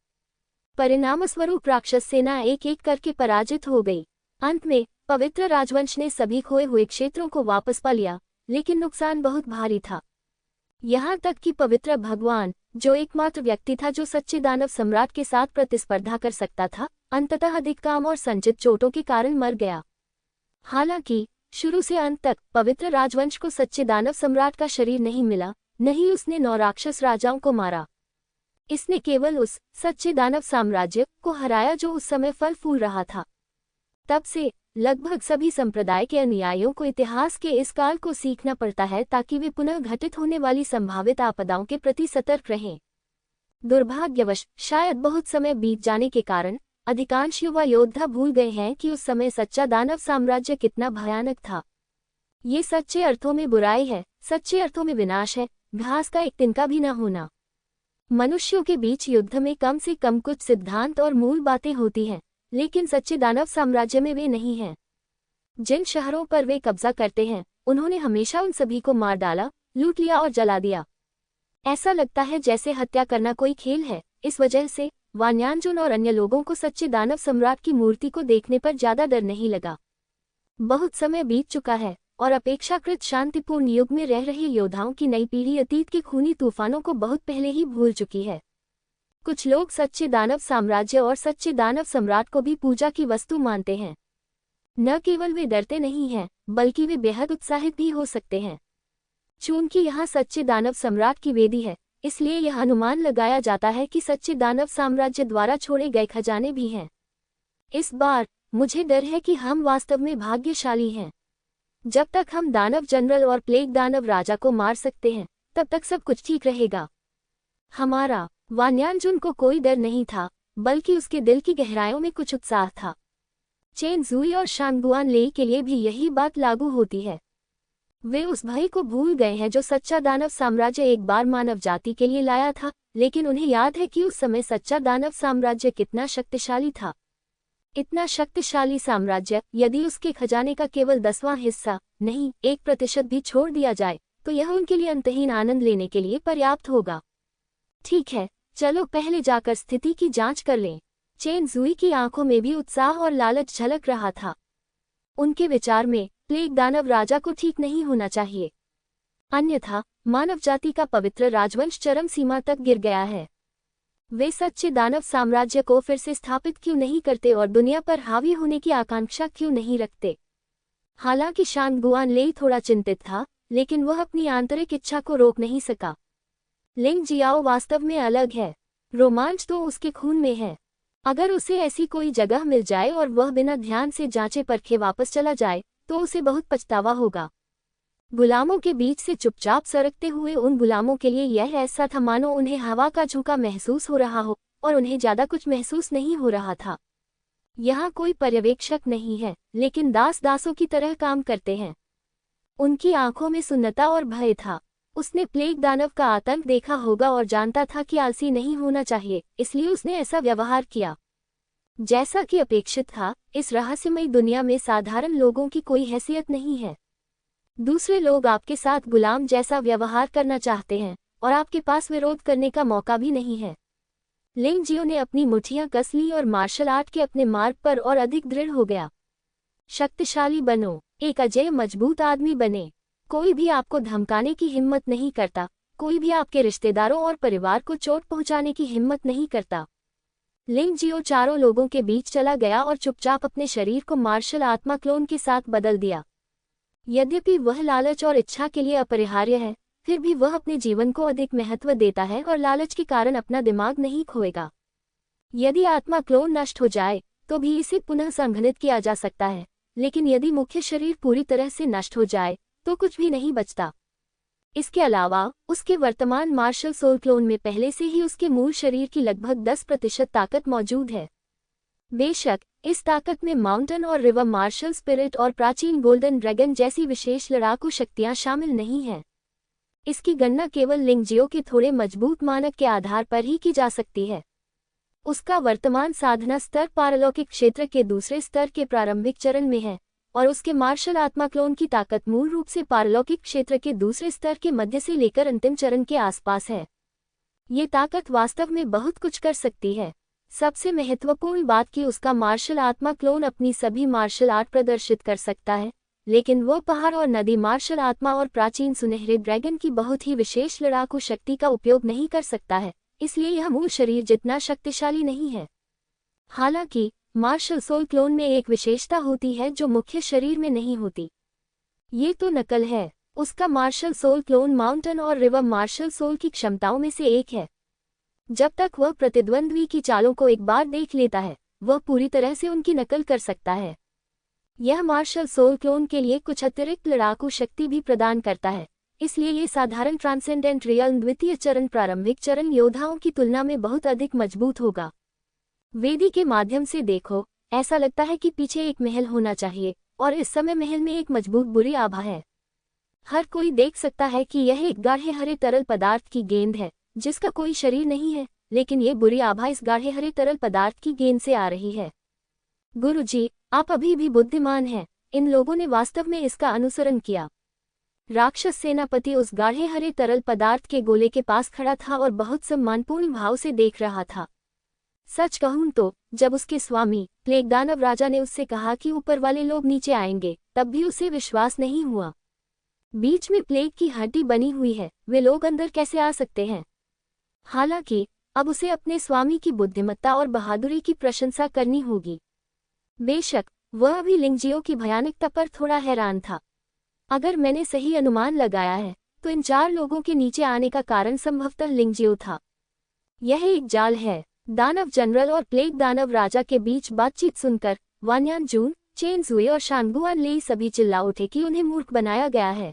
परिणामस्वरूप राक्षस सेना एक एक करके पराजित हो गई। अंत में पवित्र राजवंश ने सभी खोए हुए क्षेत्रों को वापस पा लिया, लेकिन नुकसान बहुत भारी था। यहाँ तक कि पवित्र भगवान, जो एकमात्र व्यक्ति था जो सच्चे दानव सम्राट के साथ प्रतिस्पर्धा कर सकता था, अंततः अधिक काम और संचित चोटों के कारण मर गया। हालांकि शुरू से अंत तक पवित्र राजवंश को सच्चे दानव सम्राट का शरीर नहीं मिला, न ही उसने 9 राक्षस राजाओं को मारा। इसने केवल उस सच्चे दानव साम्राज्य को हराया जो उस समय फल फूल रहा था। तब से लगभग सभी संप्रदाय के अनुयायियों को इतिहास के इस काल को सीखना पड़ता है ताकि वे पुनः घटित होने वाली संभावित आपदाओं के प्रति सतर्क रहें। दुर्भाग्यवश शायद बहुत समय बीत जाने के कारण अधिकांश युवा योद्धा भूल गए हैं कि उस समय सच्चा दानव साम्राज्य कितना भयानक था। ये सच्चे अर्थों में बुराई है, सच्चे अर्थों में विनाश है, घास का एक तिनका भी न होना। मनुष्यों के बीच युद्ध में कम से कम कुछ सिद्धांत और मूल बातें होती हैं, लेकिन सच्चे दानव साम्राज्य में वे नहीं हैं। जिन शहरों पर वे कब्जा करते हैं, उन्होंने हमेशा उन सभी को मार डाला, लूट लिया और जला दिया। ऐसा लगता है जैसे हत्या करना कोई खेल है। इस वजह से वान्यानजुन और अन्य लोगों को सच्चे दानव सम्राट की मूर्ति को देखने पर ज्यादा डर नहीं लगा। बहुत समय बीत चुका है और अपेक्षाकृत शांतिपूर्ण युग में रह रहे योद्धाओं की नई पीढ़ी अतीत के खूनी तूफानों को बहुत पहले ही भूल चुकी है। कुछ लोग सच्चे दानव साम्राज्य और सच्चे दानव सम्राट को भी पूजा की वस्तु मानते हैं। न केवल वे डरते नहीं हैं, बल्कि वे बेहद उत्साहित भी हो सकते हैं। चूंकि यहाँ सच्चे दानव सम्राट की वेदी है, इसलिए यह अनुमान लगाया जाता है कि सच्चे दानव साम्राज्य द्वारा छोड़े गए खजाने भी हैं। इस बार मुझे डर है कि हम वास्तव में भाग्यशाली हैं। जब तक हम दानव जनरल और प्लेग दानव राजा को मार सकते हैं, तब तक सब कुछ ठीक रहेगा। हमारा वान्यानजुन को कोई डर नहीं था, बल्कि उसके दिल की गहराइयों में कुछ उत्साह था। चेन जुई और शानगुआन लेई के लिए भी यही बात लागू होती है। वे उस भय को भूल गए हैं जो सच्चा दानव साम्राज्य एक बार मानव जाति के लिए लाया था, लेकिन उन्हें याद है कि उस समय सच्चा दानव साम्राज्य कितना शक्तिशाली था। इतना शक्तिशाली साम्राज्य, यदि उसके खजाने का केवल 10वां हिस्सा नहीं 1% भी छोड़ दिया जाए, तो यह उनके लिए अंतहीन आनंद लेने के लिए पर्याप्त होगा। ठीक है, चलो पहले जाकर स्थिति की जांच कर लें। चेन जुई की आंखों में भी उत्साह और लालच झलक रहा था। उनके विचार में प्लेग दानव राजा को ठीक नहीं होना चाहिए, अन्यथा मानव जाति का पवित्र राजवंश चरम सीमा तक गिर गया है। वे सच्चे दानव साम्राज्य को फिर से स्थापित क्यों नहीं करते और दुनिया पर हावी होने की आकांक्षा क्यों नहीं रखते? हालांकि शानगुआन लेई थोड़ा चिंतित था, लेकिन वह अपनी आंतरिक इच्छा को रोक नहीं सका। लिंग जियाओ वास्तव में अलग है, रोमांच तो उसके खून में है। अगर उसे ऐसी कोई जगह मिल जाए और वह बिना ध्यान से जांचे परखे वापस चला जाए, तो उसे बहुत पछतावा होगा। गुलामों के बीच से चुपचाप सरकते हुए उन गुलामों के लिए यह ऐसा था मानो उन्हें हवा का झोंका महसूस हो रहा हो, और उन्हें ज्यादा कुछ महसूस नहीं हो रहा था। यहाँ कोई पर्यवेक्षक नहीं है, लेकिन दास दासों की तरह काम करते हैं। उनकी आंखों में सुन्नता और भय था। उसने प्लेग दानव का आतंक देखा होगा और जानता था कि आलसी नहीं होना चाहिए, इसलिए उसने ऐसा व्यवहार किया। जैसा कि अपेक्षित था, इस रहस्यमयी दुनिया में साधारण लोगों की कोई हैसियत नहीं है। दूसरे लोग आपके साथ गुलाम जैसा व्यवहार करना चाहते हैं, और आपके पास विरोध करने का मौका भी नहीं है। लिंग जियो ने अपनी मुठ्ठियां कस ली और मार्शल आर्ट के अपने मार्ग पर और अधिक दृढ़ हो गया। शक्तिशाली बनो, एक अजेय मजबूत आदमी बने। कोई भी आपको धमकाने की हिम्मत नहीं करता, कोई भी आपके रिश्तेदारों और परिवार को चोट पहुंचाने की हिम्मत नहीं करता। लिंग जियो चारों लोगों के बीच चला गया और चुपचाप अपने शरीर को मार्शल आत्मा क्लोन के साथ बदल दिया। यद्यपि वह लालच और इच्छा के लिए अपरिहार्य है, फिर भी वह अपने जीवन को अधिक महत्व देता है और लालच के कारण अपना दिमाग नहीं खोएगा। यदि आत्मा क्लोन नष्ट हो जाए तो भी इसे पुनः संघनित किया जा सकता है, लेकिन यदि मुख्य शरीर पूरी तरह से नष्ट हो जाए तो कुछ भी नहीं बचता। इसके अलावा उसके वर्तमान मार्शल सोल क्लोन में पहले से ही उसके मूल शरीर की लगभग 10% ताकत मौजूद है। बेशक इस ताकत में माउंटेन और रिवर मार्शल स्पिरिट और प्राचीन गोल्डन ड्रैगन जैसी विशेष लड़ाकू शक्तियां शामिल नहीं हैं। इसकी गणना केवल लिंग जियो के थोड़े मजबूत मानक के आधार पर ही की जा सकती है। उसका वर्तमान साधना स्तर पारलौकिक क्षेत्र के दूसरे स्तर के प्रारंभिक चरण में है, और उसके मार्शल आत्मा क्लोन की ताकत मूल रूप से पारलौकिक क्षेत्र के दूसरे स्तर के मध्य से लेकर अंतिम चरण के आसपास है। ये ताकत वास्तव में बहुत कुछ कर सकती है। सबसे महत्वपूर्ण बात कि उसका मार्शल आत्मा क्लोन अपनी सभी मार्शल आर्ट प्रदर्शित कर सकता है, लेकिन वो पहाड़ और नदी मार्शल आत्मा और प्राचीन सुनहरे ड्रैगन की बहुत ही विशेष लड़ाकू शक्ति का उपयोग नहीं कर सकता है, इसलिए यह मूल शरीर जितना शक्तिशाली नहीं है। हालांकि मार्शल सोल क्लोन में एक विशेषता होती है जो मुख्य शरीर में नहीं होती। ये तो नकल है। उसका मार्शल सोल क्लोन माउंटेन और रिवर मार्शल सोल की क्षमताओं में से एक है। जब तक वह प्रतिद्वंद्वी की चालों को एक बार देख लेता है, वह पूरी तरह से उनकी नकल कर सकता है। यह मार्शल सोल क्लोन के लिए कुछ अतिरिक्त लड़ाकू शक्ति भी प्रदान करता है, इसलिए ये साधारण ट्रांसेंडेंट रियल्म द्वितीय चरण प्रारंभिक चरण योद्धाओं की तुलना में बहुत अधिक मजबूत होगा। वेदी के माध्यम से देखो, ऐसा लगता है कि पीछे एक महल होना चाहिए, और इस समय महल में एक मजबूत बुरी आभा है। हर कोई देख सकता है कि यह एक गाढ़े हरे तरल पदार्थ की गेंद है, जिसका कोई शरीर नहीं है, लेकिन ये बुरी आभा इस गाढ़े हरे तरल पदार्थ की गेंद से आ रही है। गुरुजी, आप अभी भी बुद्धिमान हैं। इन लोगों ने वास्तव में इसका अनुसरण किया। राक्षस सेनापति उस गाढ़े हरे तरल पदार्थ के गोले के पास खड़ा था और बहुत सम्मानपूर्ण भाव से देख रहा था। सच कहूं तो जब उसके स्वामी प्लेग दानव राजा ने उससे कहा कि ऊपर वाले लोग नीचे आएंगे, तब भी उसे विश्वास नहीं हुआ। बीच में प्लेग की हड्डी बनी हुई है, वे लोग अंदर कैसे आ सकते हैं? हालांकि अब उसे अपने स्वामी की बुद्धिमत्ता और बहादुरी की प्रशंसा करनी होगी। बेशक वह अभी लिंग जियो की भयानकता पर थोड़ा हैरान था। अगर मैंने सही अनुमान लगाया है, तो इन 4 लोगों के नीचे आने का कारण संभवतः लिंग जियो था। यह एक जाल है। दानव जनरल और प्लेग दानव राजा के बीच बातचीत सुनकर वान्यान जून, चेन जुए और शांगुआन लेई सभी चिल्ला उठे कि उन्हें मूर्ख बनाया गया है।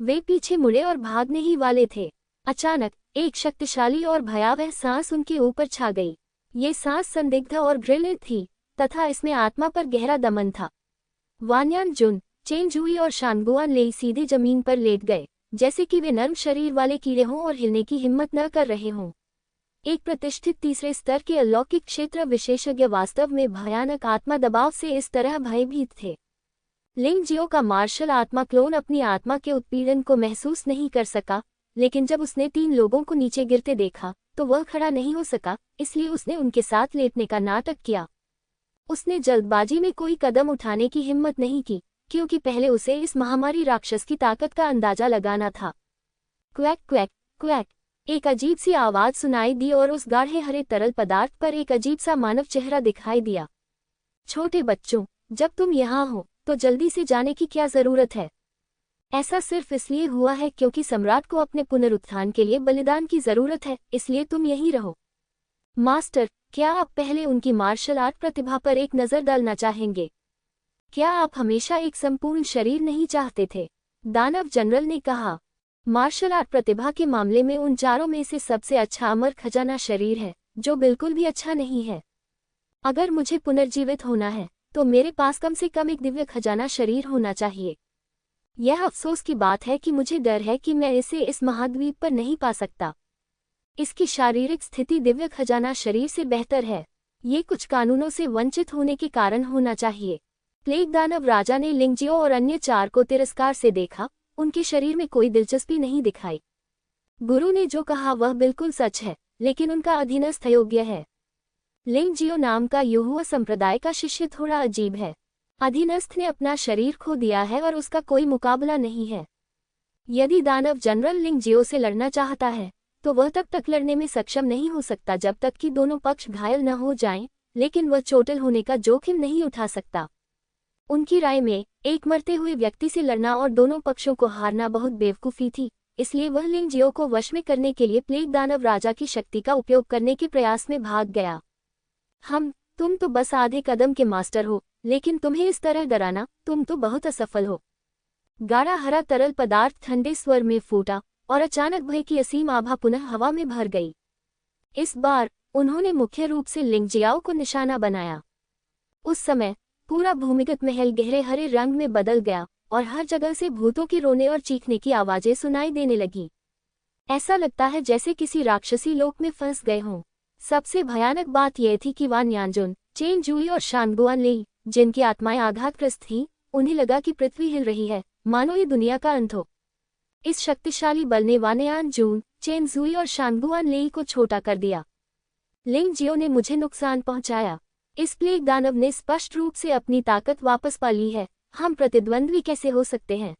वे पीछे मुड़े और भागने ही वाले थे। अचानक एक शक्तिशाली और भयावह सांस उनके ऊपर छा गई। ये सांस संदिग्ध और घृणित थी, तथा इसमें आत्मा पर गहरा दमन था। वान्यान जुन, चेन जुई और शांगुआन लेई सीधे जमीन पर लेट गए, जैसे कि वे नर्म शरीर वाले कीड़े हों और हिलने की हिम्मत न कर रहे हों। एक प्रतिष्ठित तीसरे स्तर के अलौकिक क्षेत्र विशेषज्ञ वास्तव में भयानक आत्मा दबाव से इस तरह भयभीत थे। लिंग जियो का मार्शल आत्मा क्लोन अपनी आत्मा के उत्पीड़न को महसूस नहीं कर सका, लेकिन जब उसने 3 लोगों को नीचे गिरते देखा तो वह खड़ा नहीं हो सका, इसलिए उसने उनके साथ लेटने का नाटक किया। उसने जल्दबाजी में कोई कदम उठाने की हिम्मत नहीं की, क्योंकि पहले उसे इस महामारी राक्षस की ताकत का अंदाजा लगाना था। क्वैक क्वैक क्वैक, एक अजीब सी आवाज सुनाई दी और उस गाढ़े हरे तरल पदार्थ पर एक अजीब सा मानव चेहरा दिखाई दिया। छोटे बच्चों, जब तुम यहाँ हो तो जल्दी से जाने की क्या जरूरत है? ऐसा सिर्फ इसलिए हुआ है क्योंकि सम्राट को अपने पुनरुत्थान के लिए बलिदान की जरूरत है, इसलिए तुम यहीं रहो। मास्टर, क्या आप पहले उनकी मार्शल आर्ट प्रतिभा पर एक नजर डालना चाहेंगे? क्या आप हमेशा एक संपूर्ण शरीर नहीं चाहते थे? दानव जनरल ने कहा, मार्शल आर्ट प्रतिभा के मामले में उन चारों में से सबसे अच्छा अमर खजाना शरीर है, जो बिल्कुल भी अच्छा नहीं है। अगर मुझे पुनर्जीवित होना है तो मेरे पास कम से कम एक दिव्य खजाना शरीर होना चाहिए। यह अफसोस की बात है कि मुझे डर है कि मैं इसे इस महाद्वीप पर नहीं पा सकता। इसकी शारीरिक स्थिति दिव्य खजाना शरीर से बेहतर है। ये कुछ कानूनों से वंचित होने के कारण होना चाहिए। प्लेग दानव राजा ने लिंगजियो और अन्य चार को तिरस्कार से देखा, उनके शरीर में कोई दिलचस्पी नहीं दिखाई। गुरु ने जो कहा वह बिल्कुल सच है, लेकिन उनका अधीनस्थ अयोग्य है। लिंगजियो नाम का युहुआ संप्रदाय का शिष्य थोड़ा अजीब है। अधीनस्थ ने अपना शरीर खो दिया है और उसका कोई मुकाबला नहीं है। यदि दानव जनरल लिंगजियो से लड़ना चाहता है तो वह तब तक लड़ने में सक्षम नहीं हो सकता जब तक कि दोनों पक्ष घायल न हो जाएं, लेकिन वह चोटिल होने का जोखिम नहीं उठा सकता। उनकी राय में एक मरते हुए व्यक्ति से लड़ना और दोनों पक्षों को हारना बहुत बेवकूफ़ी थी, इसलिए वह लिंगजियो को वश में करने के लिए प्लेग दानव राजा की शक्ति का उपयोग करने के प्रयास में भाग गया। तुम तो बस आधे कदम के मास्टर हो, लेकिन तुम्हें इस तरह डराना, तुम तो बहुत असफल हो। गाढ़ा हरा तरल पदार्थ ठंडे स्वर में फूटा और अचानक भय की असीम आभा पुनः हवा में भर गई। इस बार उन्होंने मुख्य रूप से लिंगजियाओ को निशाना बनाया। उस समय पूरा भूमिगत महल गहरे हरे रंग में बदल गया और हर जगह से भूतों के रोने और चीखने की आवाजें सुनाई देने लगीं। ऐसा लगता है जैसे किसी राक्षसी लोक में फंस गए हों। सबसे भयानक बात यह थी कि वान यानजुन, चेन जुई और शांगुआन लेई, जिनकी आत्माएं आघातग्रस्त थीं, उन्हें लगा कि पृथ्वी हिल रही है, मानो ये दुनिया का अंत हो। इस शक्तिशाली बल ने वान यानजुन, चेन जुई और शांगुआन लेई को छोटा कर दिया। लिंगजियो ने मुझे नुकसान पहुंचाया। इस प्लेग दानव ने स्पष्ट रूप से अपनी ताकत वापस पा ली है। हम प्रतिद्वंद्वी कैसे हो सकते हैं?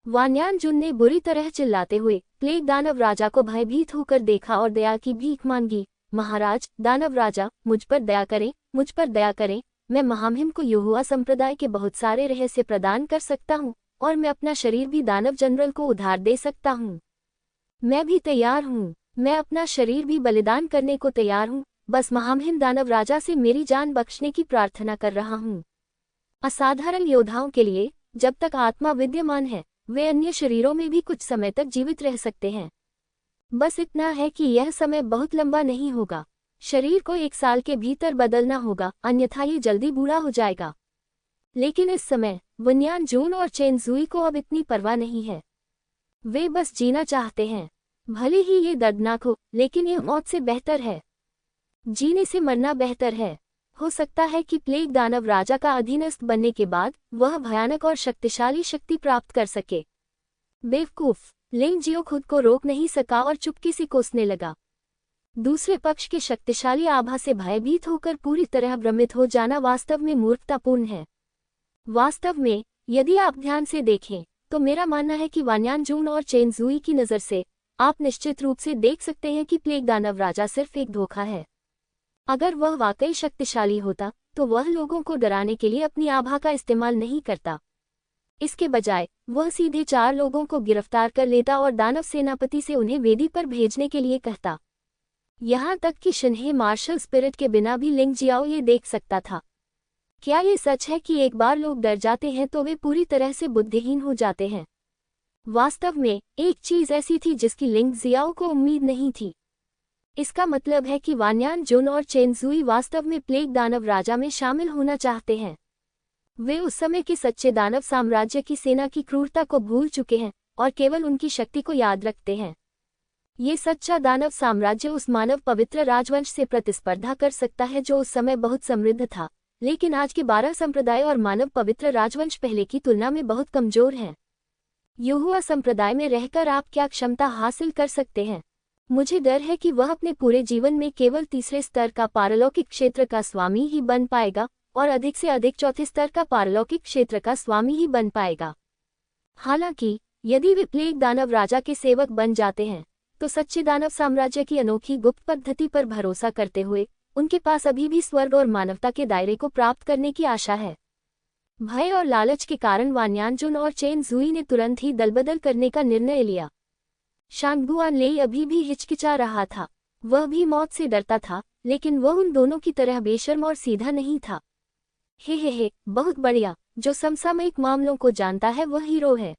वान यानजुन ने बुरी तरह चिल्लाते हुए प्लेग दानव राजा को भयभीत होकर देखा और दया की भीख मांगी। महाराज, दानव राजा, मुझ पर दया करें, मुझ पर दया करें। मैं महामहिम को युहुआ संप्रदाय के बहुत सारे रहस्य प्रदान कर सकता हूँ और मैं अपना शरीर भी दानव जनरल को उधार दे सकता हूँ। मैं भी तैयार हूँ। मैं अपना शरीर भी बलिदान करने को तैयार हूँ। बस महामहिम दानव राजा से मेरी जान बख्शने की प्रार्थना कर रहा हूँ। असाधारण योद्धाओं के लिए जब तक आत्मा विद्यमान है, वे अन्य शरीरों में भी कुछ समय तक जीवित रह सकते हैं। बस इतना है कि यह समय बहुत लंबा नहीं होगा। शरीर को 1 साल के भीतर बदलना होगा, अन्यथा ये जल्दी बूढ़ा हो जाएगा। लेकिन इस समय वान यानजुन और चेन जुई को अब इतनी परवाह नहीं है। वे बस जीना चाहते हैं। भले ही ये दर्दनाक हो, लेकिन ये मौत से बेहतर है। जीने से मरना बेहतर है। हो सकता है कि प्लेग दानव राजा का अधीनस्थ बनने के बाद वह भयानक और शक्तिशाली शक्ति प्राप्त कर सके। बेवकूफ! लिंगजियो खुद को रोक नहीं सका और चुपके से कोसने लगा। दूसरे पक्ष के शक्तिशाली आभा से भयभीत होकर पूरी तरह भ्रमित हो जाना वास्तव में मूर्खतापूर्ण है। वास्तव में यदि आप ध्यान से देखें तो मेरा मानना है कि वान यानजुन और चेन जुई की नज़र से आप निश्चित रूप से देख सकते हैं कि प्लेग दानव राजा सिर्फ एक धोखा है। अगर वह वाकई शक्तिशाली होता तो वह लोगों को डराने के लिए अपनी आभा का इस्तेमाल नहीं करता। इसके बजाय वह सीधे 4 लोगों को गिरफ्तार कर लेता और दानव सेनापति से उन्हें वेदी पर भेजने के लिए कहता। यहाँ तक कि शिन्हे मार्शल स्पिरिट के बिना भी लिंगजियाओ ये देख सकता था। क्या ये सच है कि एक बार लोग डर जाते हैं तो वे पूरी तरह से बुद्धिहीन हो जाते हैं? वास्तव में एक चीज़ ऐसी थी जिसकी लिंगजियाओ को उम्मीद नहीं थी। इसका मतलब है कि वान यानजुन और चेन जुई वास्तव में प्लेग दानव राजा में शामिल होना चाहते हैं। वे उस समय के सच्चे दानव साम्राज्य की सेना की क्रूरता को भूल चुके हैं और केवल उनकी शक्ति को याद रखते हैं। ये सच्चा दानव साम्राज्य उस मानव पवित्र राजवंश से प्रतिस्पर्धा कर सकता है जो उस समय बहुत समृद्ध था, लेकिन आज के 12 संप्रदाय और मानव पवित्र राजवंश पहले की तुलना में बहुत कमजोर हैं। युहुआ संप्रदाय में रहकर आप क्या क्षमता हासिल कर सकते हैं? मुझे डर है कि वह अपने पूरे जीवन में केवल तीसरे स्तर का पारलौकिक क्षेत्र का स्वामी ही बन पाएगा और अधिक से अधिक चौथे स्तर का पारलौकिक क्षेत्र का स्वामी ही बन पाएगा। हालांकि यदि वे प्लेग दानव राजा के सेवक बन जाते हैं तो सच्चे दानव साम्राज्य की अनोखी गुप्त पद्धति पर भरोसा करते हुए उनके पास अभी भी स्वर्ग और मानवता के दायरे को प्राप्त करने की आशा है। भय और लालच के कारण वान यानजुन और चेन जुई ने तुरंत ही दलबदल करने का निर्णय लिया। शांगुआन लेई अभी भी हिचकिचा रहा था। वह भी मौत से डरता था, लेकिन वह उन दोनों की तरह बेशर्म और सीधा नहीं था। हे, बहुत बढ़िया। जो समसामयिक मामलों को जानता है वह हीरो है।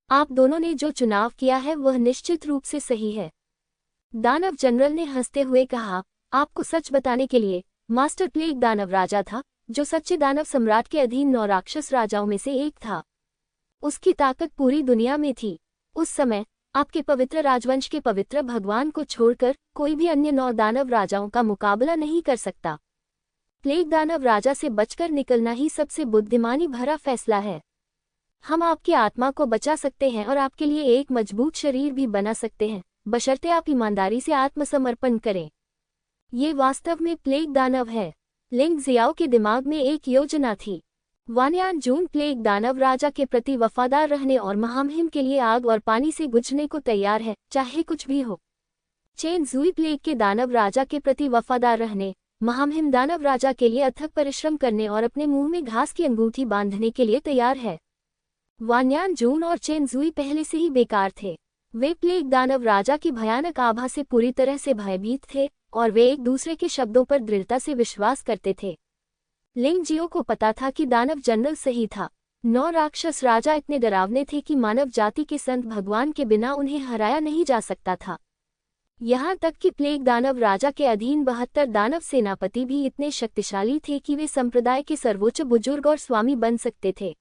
आप दोनों ने जो चुनाव किया है वह निश्चित रूप से सही है। दानव जनरल ने हंसते हुए कहा, आपको सच बताने के लिए, मास्टर प्लेग दानव राजा था, जो सच्चे दानव सम्राट के अधीन 9 राक्षस राजाओं में से एक था। उसकी ताकत पूरी दुनिया में थी। उस समय आपके पवित्र राजवंश के पवित्र भगवान को छोड़कर कोई भी अन्य 9 दानव राजाओं का मुकाबला नहीं कर सकता। प्लेग दानव राजा से बचकर निकलना ही सबसे बुद्धिमानी भरा फैसला है। हम आपकी आत्मा को बचा सकते हैं और आपके लिए एक मजबूत शरीर भी बना सकते हैं, बशर्ते आप ईमानदारी से आत्मसमर्पण करें। ये वास्तव में प्लेग दानव है। लिंग जियाओ के दिमाग में एक योजना थी। वानयान जून प्लेग दानव राजा के प्रति वफादार रहने और महामहिम के लिए आग और पानी से गुजरने को तैयार है, चाहे कुछ भी हो। चेन जुई प्लेग के दानव राजा के प्रति वफादार रहने, महामहिम दानव राजा के लिए अथक परिश्रम करने और अपने मुंह में घास की अंगूठी बांधने के लिए तैयार है। वानयान जून और चेन जुई पहले से ही बेकार थे। वे प्लेग दानव राजा की भयानक आभा से पूरी तरह से भयभीत थे और वे एक दूसरे के शब्दों पर दृढ़ता से विश्वास करते थे। लिंग जियो को पता था कि दानव जनरल सही था। 9 राक्षस राजा इतने डरावने थे कि मानव जाति के संत भगवान के बिना उन्हें हराया नहीं जा सकता था। यहाँ तक कि प्लेग दानव राजा के अधीन 72 दानव सेनापति भी इतने शक्तिशाली थे कि वे संप्रदाय के सर्वोच्च बुजुर्ग और स्वामी बन सकते थे।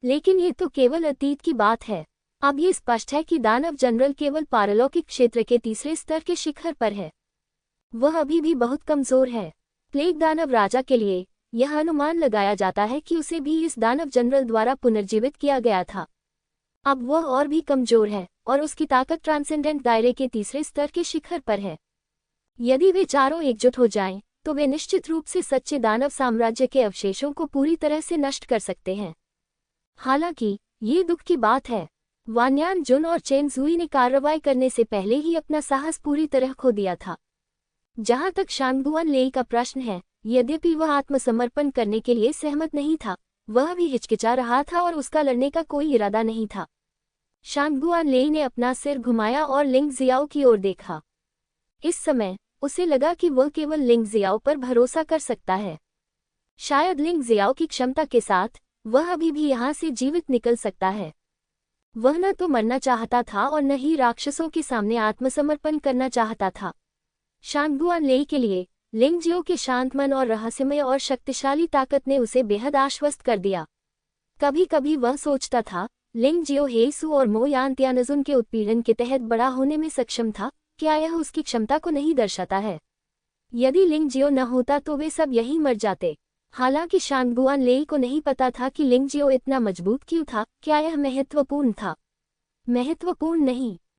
लेकिन ये तो केवल अतीत की बात है। अब ये स्पष्ट है कि दानव जनरल केवल पारलौकिक क्षेत्र के तीसरे स्तर के शिखर पर है। वह अभी भी बहुत कमजोर है। प्लेग दानव राजा के लिए यह अनुमान लगाया जाता है कि उसे भी इस दानव जनरल द्वारा पुनर्जीवित किया गया था। अब वह और भी कमजोर है और उसकी ताकत ट्रांसेंडेंट दायरे के तीसरे स्तर के शिखर पर है। यदि वे चारों एकजुट हो जाएं, तो वे निश्चित रूप से सच्चे दानव साम्राज्य के अवशेषों को पूरी तरह से नष्ट कर सकते हैं। हालांकि ये दुख की बात है, वानयान जुन और चेन जुई ने कार्रवाई करने से पहले ही अपना साहस पूरी तरह खो दिया था। जहां तक शांगुआन लेई का प्रश्न है, यद्यपि वह आत्मसमर्पण करने के लिए सहमत नहीं था, वह भी हिचकिचा रहा था और उसका लड़ने का कोई इरादा नहीं था। शांगुआन लेई ने अपना सिर घुमाया और लिंग जियाओ की ओर देखा। इस समय उसे लगा कि वह केवल लिंग जियाओ पर भरोसा कर सकता है। शायद लिंग जियाओ की क्षमता के साथ वह अभी भी यहाँ से जीवित निकल सकता है। वह न तो मरना चाहता था और न ही राक्षसों के सामने आत्मसमर्पण करना चाहता था। शांगुआन लेई के लिए लिंग जियो के शांत मन और रहस्यमय और शक्तिशाली ताकत ने उसे बेहद आश्वस्त कर दिया। कभी कभी वह सोचता था, लिंग जियो हेसु और मो यान त्यानजुन के उत्पीड़न के तहत बड़ा होने में सक्षम था, क्या यह उसकी क्षमता को नहीं दर्शाता है? यदि लिंग जियो न होता तो वे सब यहीं मर जाते। हालांकि शांगुआन लेई को नहीं पता था कि लिंग जियो इतना मजबूत क्यों था। क्या यह महत्वपूर्ण था? महत्वपूर्ण नहीं।